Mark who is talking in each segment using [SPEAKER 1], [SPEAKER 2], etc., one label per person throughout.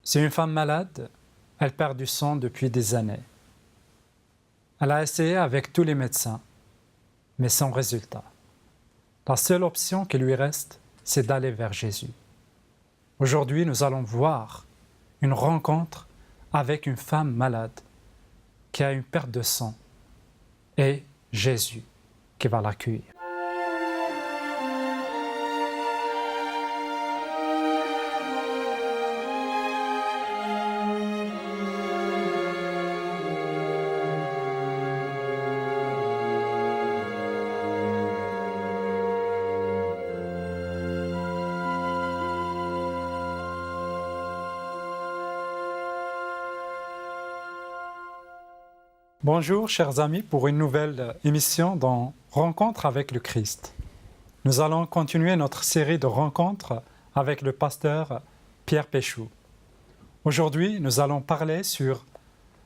[SPEAKER 1] C'est une femme malade, elle perd du sang depuis des années. Elle a essayé avec tous les médecins, mais sans résultat. La seule option qui lui reste, c'est d'aller vers Jésus. Aujourd'hui, nous allons voir une rencontre avec une femme malade qui a une perte de sang et Jésus qui va l'accueillir. Bonjour chers amis pour une nouvelle émission dans Rencontre avec le Christ. Nous allons continuer notre série de rencontres avec le pasteur Pierre Péchou. Aujourd'hui, nous allons parler sur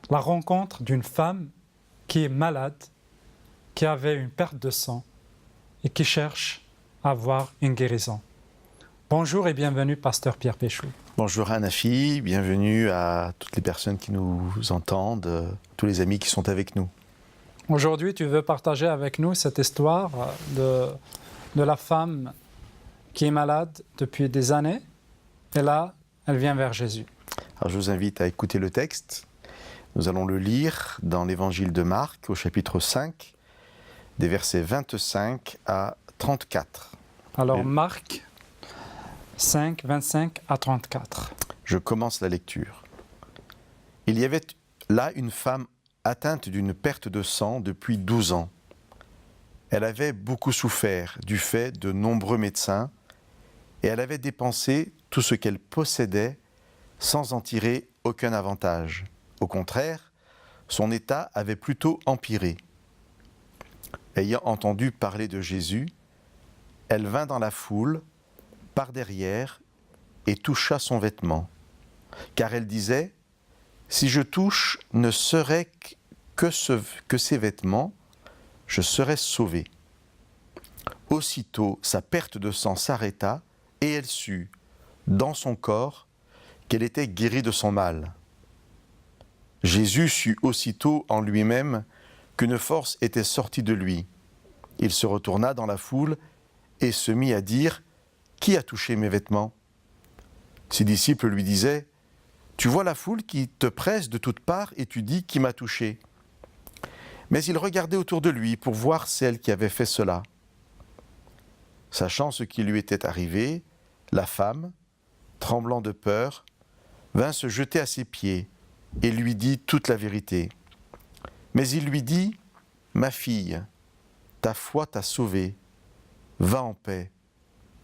[SPEAKER 1] la rencontre d'une femme qui est malade, qui avait une perte de sang et qui cherche à avoir une guérison. Bonjour et bienvenue pasteur Pierre Péchou.
[SPEAKER 2] Bonjour Anafi, bienvenue à toutes les personnes qui nous entendent, tous les amis qui sont avec nous.
[SPEAKER 1] Aujourd'hui, tu veux partager avec nous cette histoire de la femme qui est malade depuis des années et là, elle vient vers Jésus.
[SPEAKER 2] Alors je vous invite à écouter le texte. Nous allons le lire dans l'évangile de Marc au chapitre 5, des versets 25 à 34.
[SPEAKER 1] Alors Marc 5, 25 à 34.
[SPEAKER 2] Je commence la lecture. Il y avait là une femme atteinte d'une perte de sang depuis 12 ans. Elle avait beaucoup souffert du fait de nombreux médecins et elle avait dépensé tout ce qu'elle possédait sans en tirer aucun avantage. Au contraire, son état avait plutôt empiré. Ayant entendu parler de Jésus, elle vint dans la foule, par derrière, et toucha son vêtement. Car elle disait, « Si je touche ne serait que ses vêtements, je serais sauvée. » Aussitôt, sa perte de sang s'arrêta, et elle sut, dans son corps, qu'elle était guérie de son mal. Jésus sut aussitôt en lui-même qu'une force était sortie de lui. Il se retourna dans la foule et se mit à dire, « Qui a touché mes vêtements ?» Ses disciples lui disaient, « Tu vois la foule qui te presse de toutes parts et tu dis, qui m'a touché ?» Mais il regardait autour de lui pour voir celle qui avait fait cela. Sachant ce qui lui était arrivé, la femme, tremblant de peur, vint se jeter à ses pieds et lui dit toute la vérité. Mais il lui dit, « Ma fille, ta foi t'a sauvée, va en paix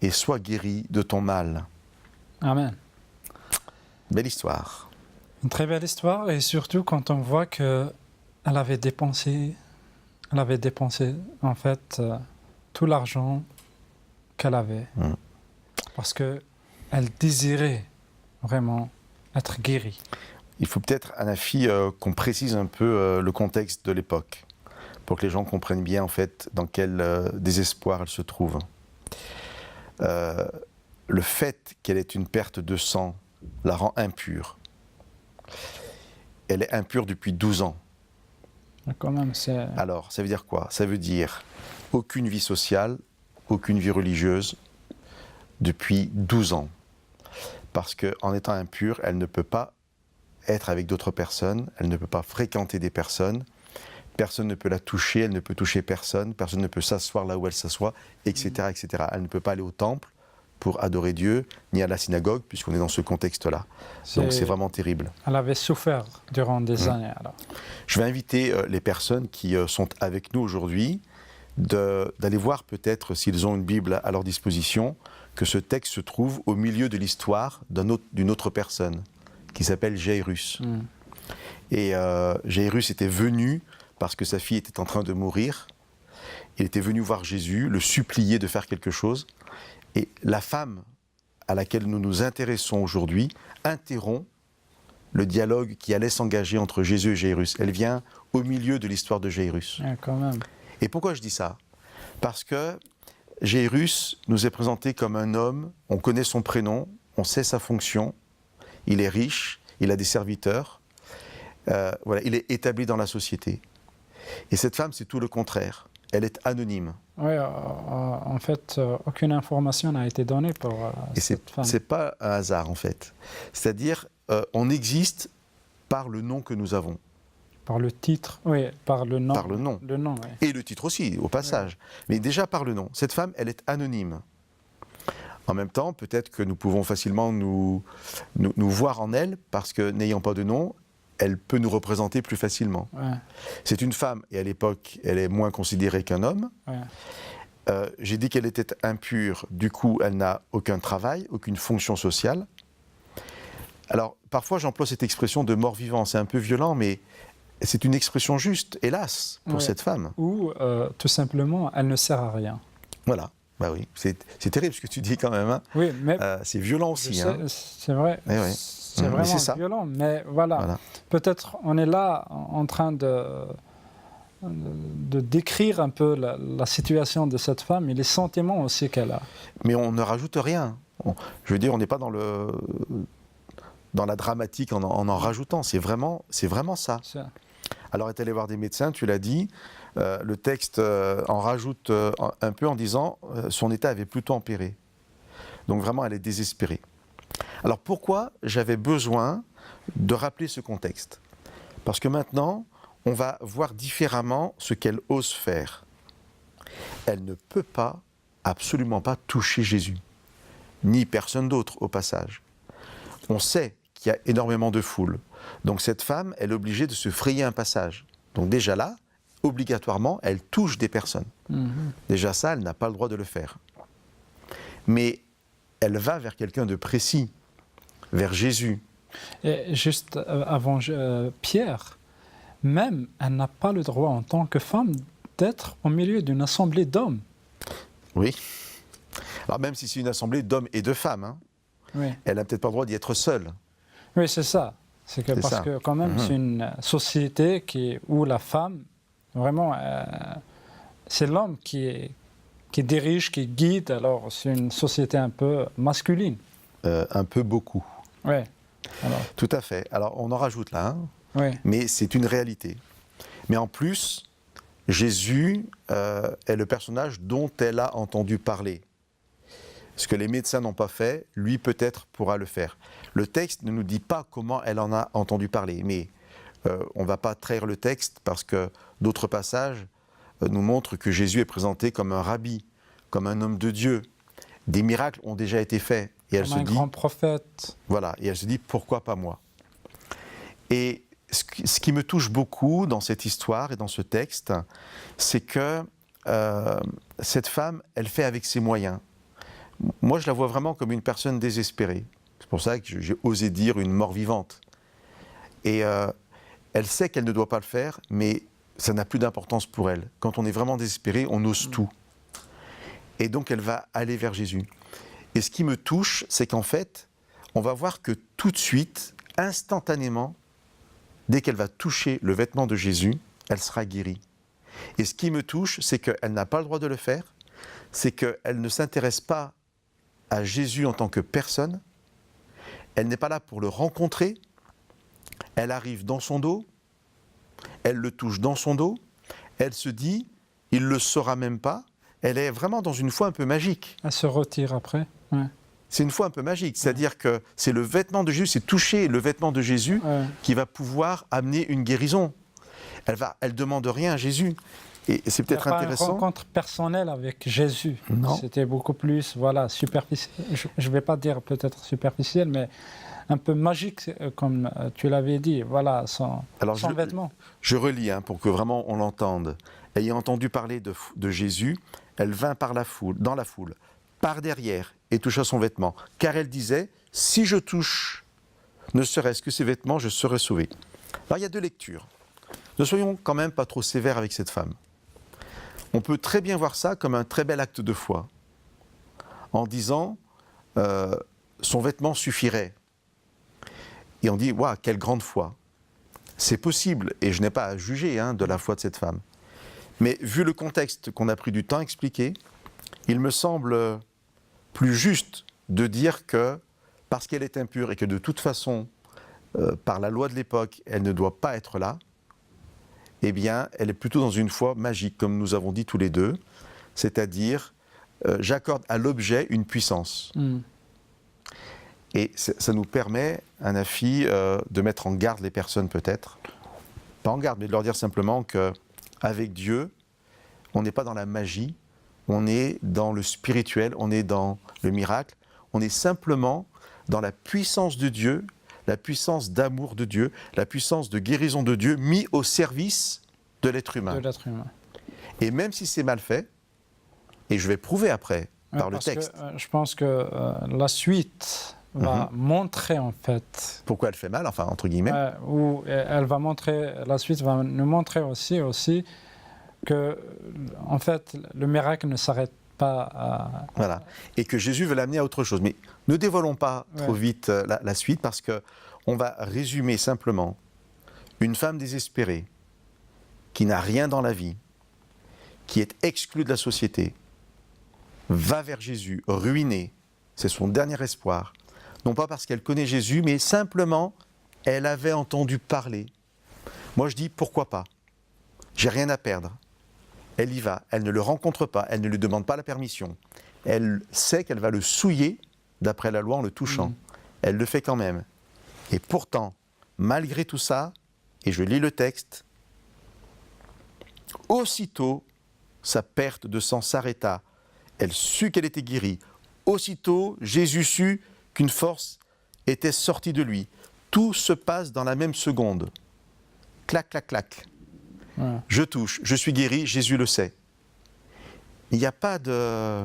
[SPEAKER 2] et sois guérie de ton mal. »
[SPEAKER 1] Amen.
[SPEAKER 2] Belle histoire.
[SPEAKER 1] Une très belle histoire et surtout quand on voit qu'elle avait dépensé en fait tout l'argent qu'elle avait. Parce qu'elle désirait vraiment être guérie.
[SPEAKER 2] Il faut peut-être, Anafi, qu'on précise un peu le contexte de l'époque, pour que les gens comprennent bien en fait dans quel désespoir elle se trouve. Le fait qu'elle ait une perte de sang la rend impure. Elle est impure depuis 12 ans.
[SPEAKER 1] Mais quand même, c'est...
[SPEAKER 2] Alors, ça veut dire quoi? Ça veut dire aucune vie sociale, aucune vie religieuse depuis 12 ans. Parce qu'en étant impure, elle ne peut pas être avec d'autres personnes, elle ne peut pas fréquenter des personnes, personne ne peut la toucher, elle ne peut toucher personne, personne ne peut s'asseoir là où elle s'assoit, etc., etc. Elle ne peut pas aller au temple pour adorer Dieu, ni à la synagogue, puisqu'on est dans ce contexte-là. Donc c'est vraiment terrible.
[SPEAKER 1] Elle avait souffert durant des années alors.
[SPEAKER 2] Je vais inviter les personnes qui sont avec nous aujourd'hui d'aller voir peut-être s'ils ont une Bible à leur disposition, que ce texte se trouve au milieu de l'histoire d'une autre personne, qui s'appelle Jairus. Et Jairus était venu parce que sa fille était en train de mourir. Il était venu voir Jésus, le supplier de faire quelque chose. Et la femme à laquelle nous nous intéressons aujourd'hui interrompt le dialogue qui allait s'engager entre Jésus et Jairus. Elle vient au milieu de l'histoire de Jairus.
[SPEAKER 1] Quand même.
[SPEAKER 2] Et pourquoi je dis ça? Parce que Jairus nous est présenté comme un homme, on connaît son prénom, on sait sa fonction, il est riche, il a des serviteurs, voilà, il est établi dans la société. Et cette femme, c'est tout le contraire. Elle est anonyme.
[SPEAKER 1] Oui, en fait, aucune information n'a été donnée pour
[SPEAKER 2] Et
[SPEAKER 1] cette femme.
[SPEAKER 2] c'est pas un hasard, en fait. C'est-à-dire, on existe par le nom que nous avons.
[SPEAKER 1] Par le titre, oui, par le nom.
[SPEAKER 2] Par le nom.
[SPEAKER 1] Le nom, oui.
[SPEAKER 2] Et le titre aussi, au passage. Mais déjà par le nom. Cette femme, elle est anonyme. En même temps, peut-être que nous pouvons facilement nous voir en elle, parce que n'ayant pas de nom, elle peut nous représenter plus facilement.
[SPEAKER 1] Ouais,
[SPEAKER 2] C'est une femme, et à l'époque, elle est moins considérée qu'un homme.
[SPEAKER 1] ouais.
[SPEAKER 2] J'ai dit qu'elle était impure, du coup, elle n'a aucun travail, aucune fonction sociale. Alors, parfois, j'emploie cette expression de mort-vivant. C'est un peu violent, mais c'est une expression juste, hélas, pour
[SPEAKER 1] Ouais.
[SPEAKER 2] cette femme.
[SPEAKER 1] Ou, tout simplement, elle ne sert à rien.
[SPEAKER 2] Voilà. Bah oui, c'est terrible ce que tu dis quand même. Hein.
[SPEAKER 1] Oui, mais
[SPEAKER 2] C'est violent
[SPEAKER 1] je
[SPEAKER 2] aussi.
[SPEAKER 1] sais,
[SPEAKER 2] hein.
[SPEAKER 1] c'est vrai,
[SPEAKER 2] Eh ouais.
[SPEAKER 1] c'est
[SPEAKER 2] Mais
[SPEAKER 1] vraiment
[SPEAKER 2] c'est ça.
[SPEAKER 1] violent. Mais voilà,
[SPEAKER 2] Voilà.
[SPEAKER 1] peut-être on est là en train de décrire un peu la situation de cette femme et les sentiments aussi qu'elle a.
[SPEAKER 2] Mais on ne rajoute rien. Je veux dire, on n'est pas dans la dramatique en rajoutant. C'est vraiment ça.
[SPEAKER 1] C'est-
[SPEAKER 2] Alors, elle est allée voir des médecins, tu l'as dit. Le texte en rajoute un peu en disant son état avait plutôt empiré. Donc vraiment, elle est désespérée. Alors pourquoi j'avais besoin de rappeler ce contexte? Parce que maintenant, on va voir différemment ce qu'elle ose faire. Elle ne peut pas, absolument pas, toucher Jésus, ni personne d'autre au passage. On sait qu'il y a énormément de foule. Donc cette femme, elle est obligée de se frayer un passage. Donc déjà là, obligatoirement, elle touche des personnes. Déjà ça, elle n'a pas le droit de le faire. Mais elle va vers quelqu'un de précis, vers Jésus.
[SPEAKER 1] Et juste avant Pierre, même elle n'a pas le droit en tant que femme d'être au milieu d'une assemblée d'hommes.
[SPEAKER 2] Oui. Alors même si c'est une assemblée d'hommes et de femmes, hein,
[SPEAKER 1] Oui,
[SPEAKER 2] elle n'a peut-être pas le droit d'y être seule.
[SPEAKER 1] oui, c'est ça. C'est que
[SPEAKER 2] C'est
[SPEAKER 1] parce
[SPEAKER 2] ça.
[SPEAKER 1] que quand même, c'est une société où la femme, vraiment, c'est l'homme qui dirige, qui guide. Alors c'est une société un peu masculine.
[SPEAKER 2] Un peu beaucoup.
[SPEAKER 1] Oui. Alors,
[SPEAKER 2] Tout à fait. Alors on en rajoute là, hein,
[SPEAKER 1] oui.
[SPEAKER 2] mais c'est une réalité. Mais en plus, Jésus est le personnage dont elle a entendu parler. Ce que les médecins n'ont pas fait, lui peut-être pourra le faire. Le texte ne nous dit pas comment elle en a entendu parler, mais on ne va pas trahir le texte parce que d'autres passages nous montrent que Jésus est présenté comme un rabbi, comme un homme de Dieu. Des miracles ont déjà été faits. Et elle
[SPEAKER 1] Comme
[SPEAKER 2] se
[SPEAKER 1] un
[SPEAKER 2] dit,
[SPEAKER 1] grand prophète.
[SPEAKER 2] voilà, et elle se dit, pourquoi pas moi? Et ce qui me touche beaucoup dans cette histoire et dans ce texte, c'est que cette femme, elle fait avec ses moyens. Moi, je la vois vraiment comme une personne désespérée. C'est pour ça que j'ai osé dire une mort vivante. Et elle sait qu'elle ne doit pas le faire, mais ça n'a plus d'importance pour elle. Quand on est vraiment désespéré, on ose tout. Et donc, elle va aller vers Jésus. Et ce qui me touche, c'est qu'en fait, on va voir que tout de suite, instantanément, dès qu'elle va toucher le vêtement de Jésus, elle sera guérie. Et ce qui me touche, c'est qu'elle n'a pas le droit de le faire, c'est qu'elle ne s'intéresse pas à Jésus en tant que personne, elle n'est pas là pour le rencontrer, elle arrive dans son dos, elle le touche dans son dos, elle se dit, il ne le saura même pas, elle est vraiment dans une foi un peu magique.
[SPEAKER 1] Elle se retire après. Ouais.
[SPEAKER 2] C'est une foi un peu magique, c'est-à-dire que c'est le vêtement de Jésus, c'est toucher le vêtement de Jésus
[SPEAKER 1] Ouais.
[SPEAKER 2] qui va pouvoir amener une guérison. Elle demande rien à Jésus. Et c'est peut-être
[SPEAKER 1] Il n'y a pas une
[SPEAKER 2] intéressant.
[SPEAKER 1] rencontre personnelle avec Jésus.
[SPEAKER 2] Non.
[SPEAKER 1] C'était beaucoup plus, voilà, superficiel. Je ne vais pas dire peut-être superficiel, mais un peu magique, comme tu l'avais dit. Voilà, son vêtement.
[SPEAKER 2] Je relis pour que vraiment on l'entende. Ayant entendu parler de Jésus, elle vint dans la foule, par derrière, et toucha son vêtement. Car elle disait, si je touche, ne serait-ce que ses vêtements, je serai sauvée. Alors il y a deux lectures. Ne soyons quand même pas trop sévères avec cette femme. On peut très bien voir ça comme un très bel acte de foi, en disant son vêtement suffirait. Et on dit, waouh, quelle grande foi. C'est possible, et je n'ai pas à juger de la foi de cette femme. Mais vu le contexte qu'on a pris du temps à expliquer, il me semble plus juste de dire que parce qu'elle est impure et que de toute façon, par la loi de l'époque, elle ne doit pas être là, eh bien, elle est plutôt dans une foi magique, comme nous avons dit tous les deux, c'est-à-dire, j'accorde à l'objet une puissance. Et ça nous permet, Anafi, de mettre en garde les personnes peut-être, pas en garde, mais de leur dire simplement qu'avec Dieu, on n'est pas dans la magie, on est dans le spirituel, on est dans le miracle, on est simplement dans la puissance de Dieu, la puissance d'amour de Dieu, la puissance de guérison de Dieu mis au service de l'être humain. Et même si c'est mal fait, et je vais prouver après par le texte.
[SPEAKER 1] Je pense que la suite va montrer en fait.
[SPEAKER 2] Pourquoi elle fait mal, enfin entre guillemets.
[SPEAKER 1] Ou elle va montrer, la suite va nous montrer aussi que en fait le miracle ne s'arrête pas à...
[SPEAKER 2] Voilà. Et que Jésus veut l'amener à autre chose. Mais ne dévoilons pas trop vite la suite parce qu'on va résumer simplement une femme désespérée qui n'a rien dans la vie, qui est exclue de la société, va vers Jésus, ruinée, c'est son dernier espoir, non pas parce qu'elle connaît Jésus, mais simplement elle avait entendu parler. Moi je dis pourquoi pas, j'ai rien à perdre. Elle y va, elle ne le rencontre pas, elle ne lui demande pas la permission. Elle sait qu'elle va le souiller, d'après la loi, en le touchant. Elle le fait quand même. Et pourtant, malgré tout ça, et je lis le texte, aussitôt, sa perte de sang s'arrêta. Elle sut qu'elle était guérie. Aussitôt, Jésus sut qu'une force était sortie de lui. Tout se passe dans la même seconde. Clac, clac, clac. Je touche, je suis guéri, Jésus le sait. Il n'y a pas de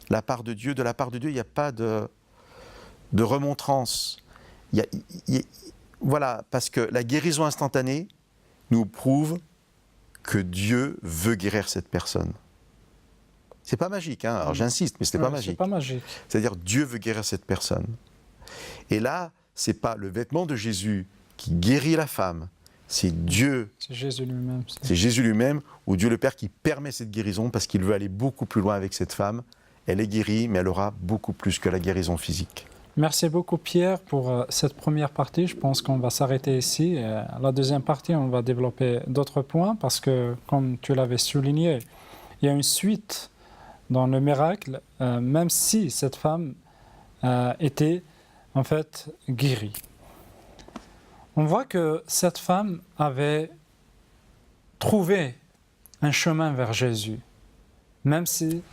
[SPEAKER 2] la part de Dieu, il n'y a pas de remontrance. Voilà, parce que la guérison instantanée nous prouve que Dieu veut guérir cette personne. C'est pas magique, hein. Alors j'insiste, mais c'est pas magique.
[SPEAKER 1] C'est pas magique.
[SPEAKER 2] C'est-à-dire Dieu veut guérir cette personne. Et là, c'est pas le vêtement de Jésus qui guérit la femme. C'est Dieu.
[SPEAKER 1] C'est Jésus lui-même.
[SPEAKER 2] C'est Jésus lui-même ou Dieu le Père qui permet cette guérison parce qu'il veut aller beaucoup plus loin avec cette femme. Elle est guérie, mais elle aura beaucoup plus que la guérison physique.
[SPEAKER 1] Merci beaucoup Pierre pour cette première partie. Je pense qu'on va s'arrêter ici. La deuxième partie, on va développer d'autres points parce que, comme tu l'avais souligné, il y a une suite dans le miracle, même si cette femme était en fait guérie. On voit que cette femme avait trouvé un chemin vers Jésus, même si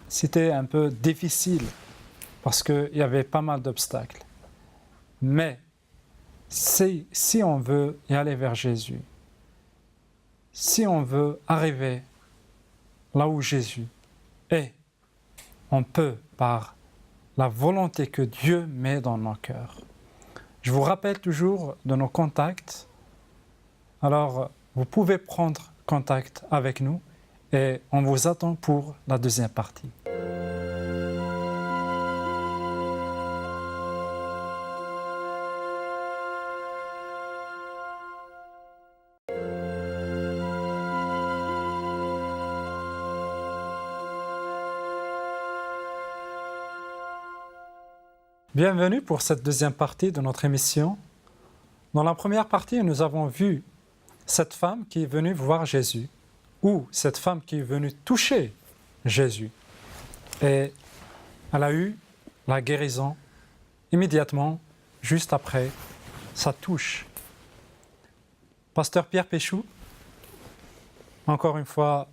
[SPEAKER 1] c'était un peu difficile, parce qu'il y avait pas mal d'obstacles. Mais si on veut y aller vers Jésus, si on veut arriver là où Jésus est, on peut par la volonté que Dieu met dans nos cœurs. Je vous rappelle toujours de nos contacts. Alors, vous pouvez prendre contact avec nous et on vous attend pour la deuxième partie. Bienvenue pour cette deuxième partie de notre émission. Dans la première partie, nous avons vu cette femme qui est venue voir Jésus, ou cette femme qui est venue toucher Jésus. Et elle a eu la guérison immédiatement, juste après sa touche. Pasteur Pierre Péchou, encore une fois,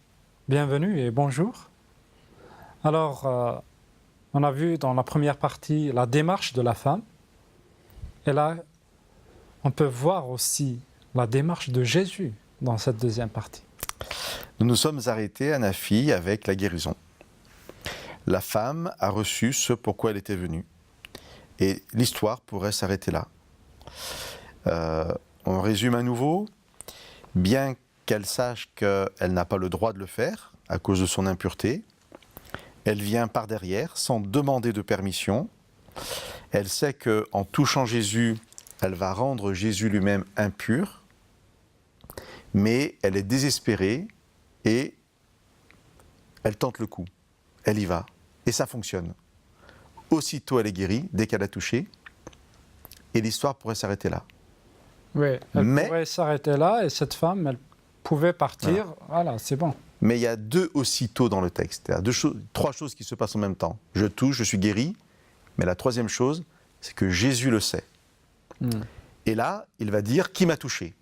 [SPEAKER 1] bienvenue et bonjour. Alors, on a vu dans la première partie la démarche de la femme. Et là, on peut voir aussi la démarche de Jésus dans cette deuxième partie.
[SPEAKER 2] Nous nous sommes arrêtés, Anafi, avec la guérison. La femme a reçu ce pourquoi elle était venue. Et l'histoire pourrait s'arrêter là. On résume à nouveau. Bien qu'elle sache qu'elle n'a pas le droit de le faire à cause de son impureté, elle vient par derrière, sans demander de permission. Elle sait qu'en touchant Jésus, elle va rendre Jésus lui-même impur. Mais elle est désespérée et elle tente le coup. Elle y va. Et ça fonctionne. aussitôt elle est guérie, dès qu'elle a touché, et l'histoire pourrait s'arrêter là.
[SPEAKER 1] Oui, elle
[SPEAKER 2] Mais-
[SPEAKER 1] pourrait s'arrêter là et cette femme, elle pouvait partir. Voilà, c'est bon.
[SPEAKER 2] Mais il y a deux aussitôt dans le texte. Il y a trois choses qui se passent en même temps. Je touche, je suis guéri, mais la troisième chose, c'est que Jésus le sait. Et là, il va dire, qui m'a touché?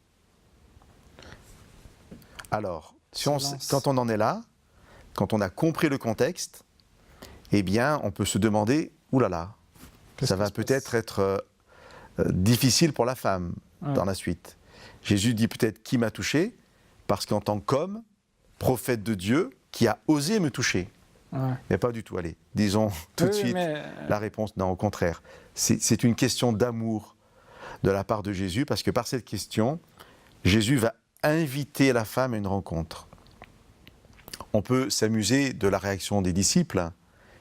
[SPEAKER 2] Alors, quand on en est là, quand on a compris le contexte, eh bien, on peut se demander, oulala, ça va peut-être être difficile pour la femme dans la suite. Jésus dit peut-être qui m'a touché, parce qu'en tant qu'homme, prophète de Dieu, qui a osé me toucher. Mais pas du tout, allez, disons tout de suite la réponse, non, au contraire. C'est une question d'amour de la part de Jésus, parce que par cette question, Jésus va inviter la femme à une rencontre. On peut s'amuser de la réaction des disciples.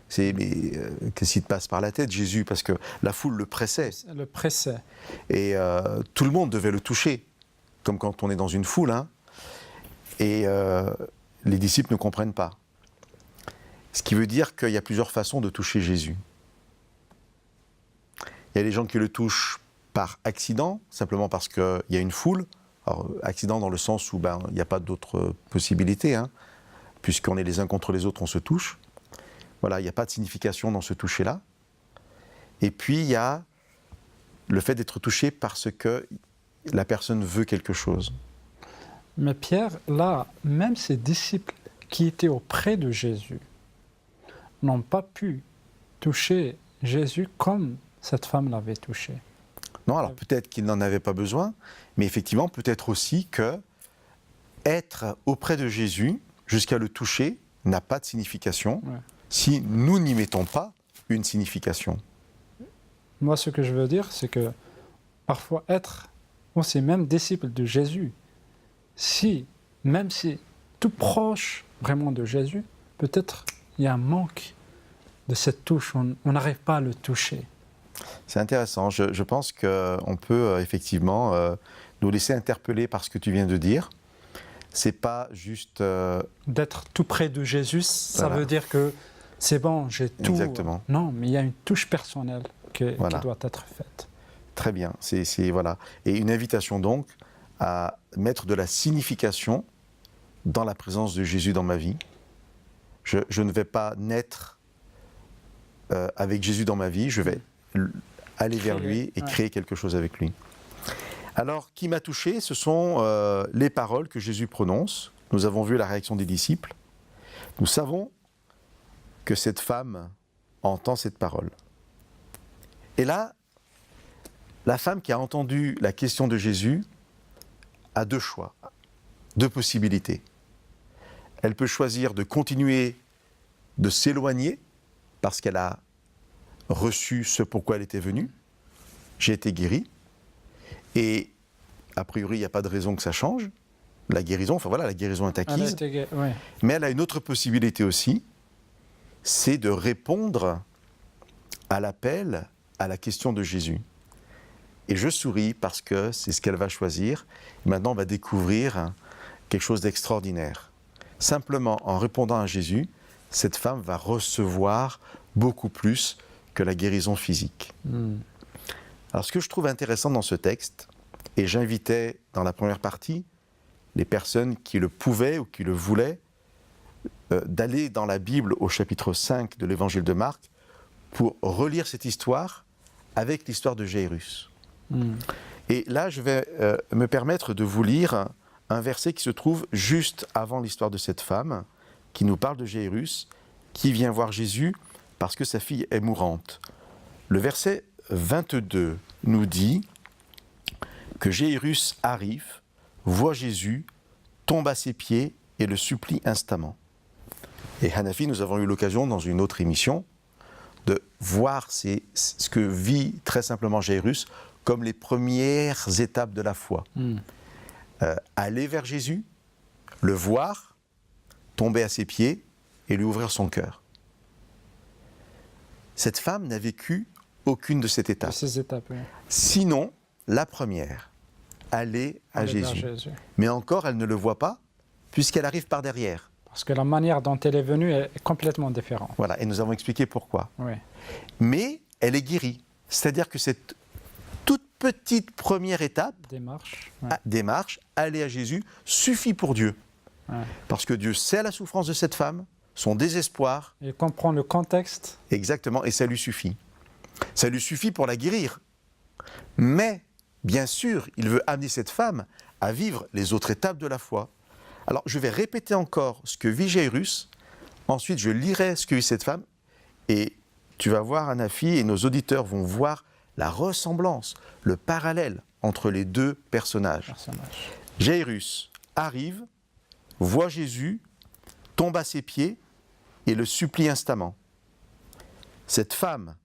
[SPEAKER 2] Qu'est-ce qui te passe par la tête, Jésus? Parce que la foule le pressait.
[SPEAKER 1] Le pressait.
[SPEAKER 2] Et tout le monde devait le toucher, comme quand on est dans une foule. Et les disciples ne comprennent pas. Ce qui veut dire qu'il y a plusieurs façons de toucher Jésus. Il y a les gens qui le touchent par accident, simplement parce qu'il y a une foule. Alors, accident dans le sens où il n'y a pas d'autre possibilité, puisqu'on est les uns contre les autres, on se touche. Voilà, il n'y a pas de signification dans ce toucher-là. Et puis, il y a le fait d'être touché parce que la personne veut quelque chose.
[SPEAKER 1] Mais Pierre, là, même ses disciples qui étaient auprès de Jésus n'ont pas pu toucher Jésus comme cette femme l'avait touché.
[SPEAKER 2] Non, alors peut-être qu'ils n'en avaient pas besoin, mais effectivement, peut-être aussi que être auprès de Jésus, jusqu'à le toucher, n'a pas de signification si nous n'y mettons pas une signification.
[SPEAKER 1] Moi, ce que je veux dire, c'est que parfois être aussi même disciple de Jésus, même si tout proche vraiment de Jésus, peut-être il y a un manque de cette touche, on n'arrive pas à le toucher.
[SPEAKER 2] C'est intéressant, je pense qu'on peut effectivement nous laisser interpeller par ce que tu viens de dire. C'est pas juste...
[SPEAKER 1] D'être tout près de Jésus, ça veut dire que c'est bon, j'ai tout.
[SPEAKER 2] Exactement.
[SPEAKER 1] Non, mais il y a une touche personnelle qui doit être faite.
[SPEAKER 2] Très bien, voilà. Et une invitation donc à mettre de la signification dans la présence de Jésus dans ma vie. Je ne vais pas naître avec Jésus dans ma vie, je vais aller vers lui et créer quelque chose avec lui. Alors, qui m'a touché? Ce sont les paroles que Jésus prononce. Nous avons vu la réaction des disciples. Nous savons que cette femme entend cette parole. Et là, la femme qui a entendu la question de Jésus a deux choix, deux possibilités. Elle peut choisir de continuer de s'éloigner parce qu'elle a reçu ce pourquoi elle était venue. J'ai été guérie. Et a priori, il n'y a pas de raison que ça change. La guérison, la guérison est acquise. Mais elle a une autre possibilité aussi, c'est de répondre à l'appel, à la question de Jésus. Et je souris parce que c'est ce qu'elle va choisir. Et maintenant, on va découvrir quelque chose d'extraordinaire. Simplement, en répondant à Jésus, cette femme va recevoir beaucoup plus que la guérison physique. Alors, ce que je trouve intéressant dans ce texte, et j'invitais dans la première partie les personnes qui le pouvaient ou qui le voulaient, d'aller dans la Bible au chapitre 5 de l'évangile de Marc pour relire cette histoire avec l'histoire de Jairus. Et là, je vais me permettre de vous lire un verset qui se trouve juste avant l'histoire de cette femme, qui nous parle de Jairus, qui vient voir Jésus parce que sa fille est mourante. Le verset 22 nous dit que Jairus arrive, voit Jésus, tombe à ses pieds et le supplie instamment. Et Hanafi, nous avons eu l'occasion dans une autre émission de voir ce que vit très simplement Jairus comme les premières étapes de la foi. Aller vers Jésus, le voir, tomber à ses pieds et lui ouvrir son cœur. Cette femme n'a vécu aucune de ces étapes. Sinon, la première, aller à Jésus. Mais encore, elle ne le voit pas, puisqu'elle arrive par derrière.
[SPEAKER 1] Parce que la manière dont elle est venue est complètement différente.
[SPEAKER 2] Voilà, et nous avons expliqué pourquoi.
[SPEAKER 1] Oui.
[SPEAKER 2] Mais elle est guérie. C'est-à-dire que cette toute petite première étape, démarche, aller à Jésus, suffit pour Dieu.
[SPEAKER 1] Ouais.
[SPEAKER 2] Parce que Dieu sait la souffrance de cette femme, son désespoir.
[SPEAKER 1] Il comprend le contexte.
[SPEAKER 2] Exactement, et ça lui suffit. Ça lui suffit pour la guérir. Mais, bien sûr, il veut amener cette femme à vivre les autres étapes de la foi. Alors, je vais répéter encore ce que vit Jairus. Ensuite, je lirai ce que vit cette femme. Et tu vas voir, Anafi, et nos auditeurs vont voir la ressemblance, le parallèle entre les deux personnages. Jairus arrive, voit Jésus, tombe à ses pieds et le supplie instamment. Cette femme,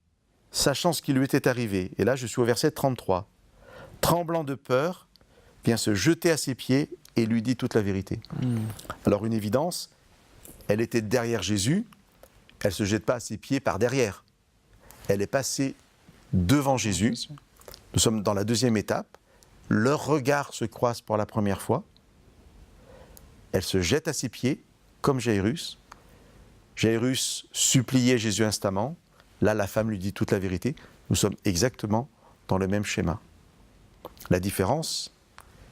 [SPEAKER 2] sachant ce qui lui était arrivé, et là je suis au verset 33, tremblant de peur, vient se jeter à ses pieds et lui dit toute la vérité. Alors une évidence, elle était derrière Jésus, elle ne se jette pas à ses pieds par derrière. Elle est passée devant Jésus. Nous sommes dans la deuxième étape. Leurs regards se croisent pour la première fois. Elle se jette à ses pieds, comme Jairus. Jairus suppliait Jésus instamment. Là, la femme lui dit toute la vérité. Nous sommes exactement dans le même schéma. La différence,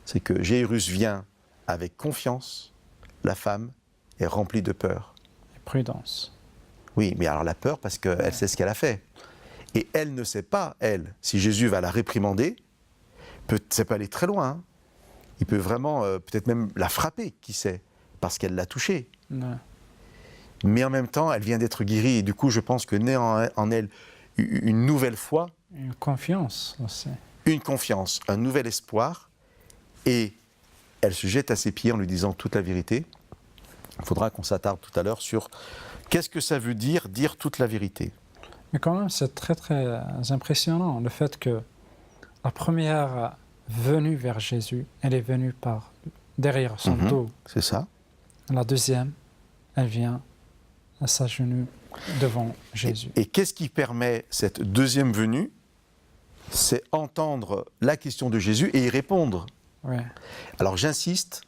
[SPEAKER 2] c'est que Jairus vient avec confiance. La femme est remplie de peur.
[SPEAKER 1] Et prudence.
[SPEAKER 2] Oui, mais alors la peur parce qu'elle sait ce qu'elle a fait. Et elle ne sait pas, elle, si Jésus va la réprimander, ça peut aller très loin. Hein. Il peut vraiment, peut-être même la frapper, qui sait, parce qu'elle l'a touchée.
[SPEAKER 1] Ouais.
[SPEAKER 2] Mais en même temps, elle vient d'être guérie, et du coup, je pense que naît en elle une nouvelle foi.
[SPEAKER 1] Une confiance aussi.
[SPEAKER 2] Une confiance, un nouvel espoir, et elle se jette à ses pieds en lui disant toute la vérité. Il faudra qu'on s'attarde tout à l'heure sur qu'est-ce que ça veut dire toute la vérité.
[SPEAKER 1] Mais quand même, c'est très très impressionnant le fait que la première venue vers Jésus, elle est venue par derrière son dos.
[SPEAKER 2] C'est ça.
[SPEAKER 1] La deuxième, elle vient à s'agenouiller devant Jésus.
[SPEAKER 2] Et qu'est-ce qui permet cette deuxième venue? C'est entendre la question de Jésus et y répondre.
[SPEAKER 1] Ouais. Alors
[SPEAKER 2] j'insiste,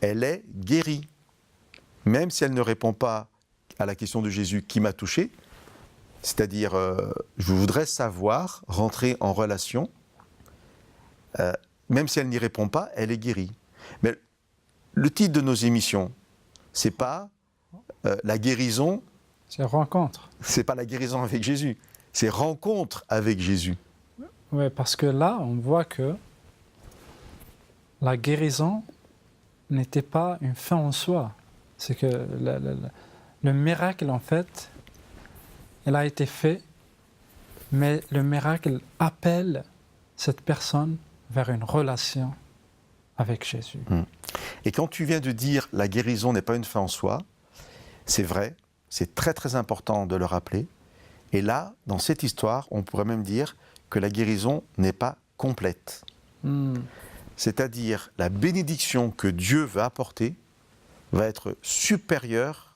[SPEAKER 2] elle est guérie. Même si elle ne répond pas à la question de Jésus qui m'a touché, c'est-à-dire, je voudrais savoir, rentrer en relation, même si elle n'y répond pas, elle est guérie. Mais le titre de nos émissions, c'est pas la guérison.
[SPEAKER 1] C'est rencontre.
[SPEAKER 2] C'est pas la guérison avec Jésus, c'est rencontre avec Jésus.
[SPEAKER 1] Oui, parce que là, on voit que la guérison n'était pas une fin en soi. C'est que le miracle, en fait, il a été fait, mais le miracle appelle cette personne vers une relation avec Jésus.
[SPEAKER 2] Et quand tu viens de dire la guérison n'est pas une fin en soi, c'est vrai, c'est très très important de le rappeler. Et là, dans cette histoire, on pourrait même dire que la guérison n'est pas complète. C'est-à-dire la bénédiction que Dieu veut apporter va être supérieure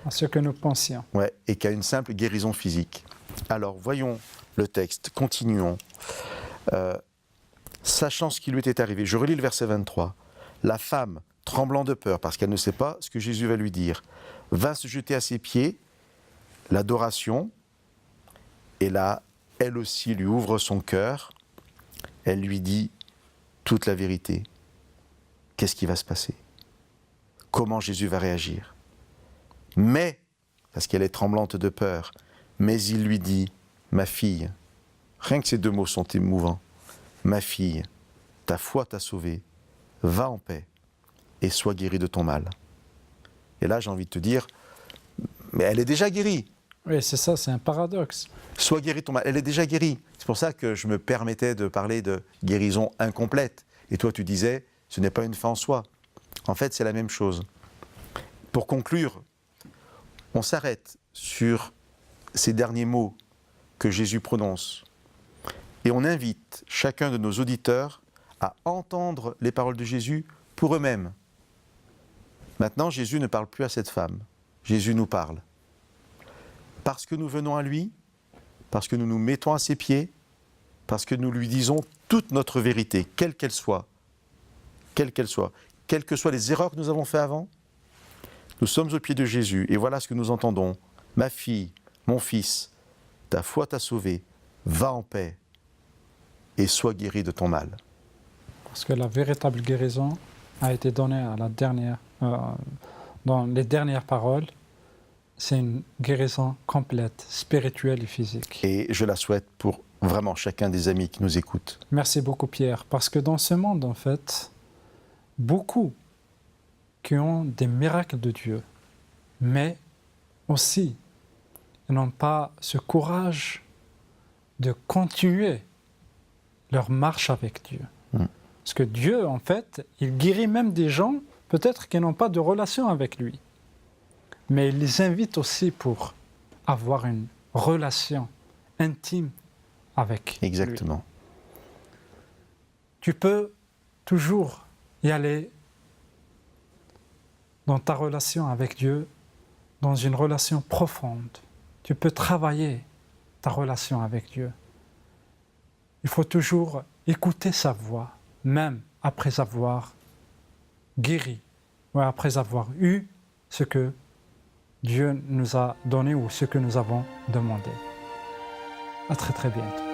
[SPEAKER 1] à ce que nous pensions.
[SPEAKER 2] Ouais, et qu'à une simple guérison physique. Alors, voyons le texte, continuons. Sachant ce qui lui était arrivé, je relis le verset 23. La femme, tremblant de peur, parce qu'elle ne sait pas ce que Jésus va lui dire, va se jeter à ses pieds, l'adoration, et là, elle aussi lui ouvre son cœur, elle lui dit toute la vérité. Qu'est-ce qui va se passer? Comment Jésus va réagir? Mais, parce qu'elle est tremblante de peur, mais il lui dit, ma fille, rien que ces deux mots sont émouvants, ma fille, ta foi t'a sauvée, va en paix et sois guérie de ton mal. Et là, j'ai envie de te dire, mais elle est déjà guérie.
[SPEAKER 1] Oui, c'est ça, c'est un paradoxe.
[SPEAKER 2] Sois guérie de ton mal, elle est déjà guérie. C'est pour ça que je me permettais de parler de guérison incomplète. Et toi, tu disais, ce n'est pas une fin en soi. En fait, c'est la même chose. Pour conclure, on s'arrête sur ces derniers mots que Jésus prononce. Et on invite chacun de nos auditeurs à entendre les paroles de Jésus pour eux-mêmes. Maintenant, Jésus ne parle plus à cette femme. Jésus nous parle. Parce que nous venons à lui, parce que nous nous mettons à ses pieds, parce que nous lui disons toute notre vérité, quelle qu'elle soit, quelles que soient les erreurs que nous avons faites avant, Nous sommes au pied de Jésus et voilà ce que nous entendons. Ma fille, mon fils, ta foi t'a sauvé, va en paix et sois guéri de ton mal.
[SPEAKER 1] Parce que la véritable guérison a été donnée à la dernière, dans les dernières paroles. C'est une guérison complète, spirituelle et physique.
[SPEAKER 2] Et je la souhaite pour vraiment chacun des amis qui nous écoutent.
[SPEAKER 1] Merci beaucoup Pierre, parce que dans ce monde, en fait, beaucoup qui ont des miracles de Dieu, mais aussi ils n'ont pas ce courage de continuer leur marche avec Dieu. Parce que Dieu, en fait, il guérit même des gens, peut-être qui n'ont pas de relation avec lui. Mais il les invite aussi pour avoir une relation intime avec lui.
[SPEAKER 2] Exactement.
[SPEAKER 1] Tu peux toujours y aller dans ta relation avec Dieu, dans une relation profonde. Tu peux travailler ta relation avec Dieu. Il faut toujours écouter sa voix, même après avoir guéri, ou après avoir eu ce que Dieu nous a donné ou ce que nous avons demandé. À très très bientôt.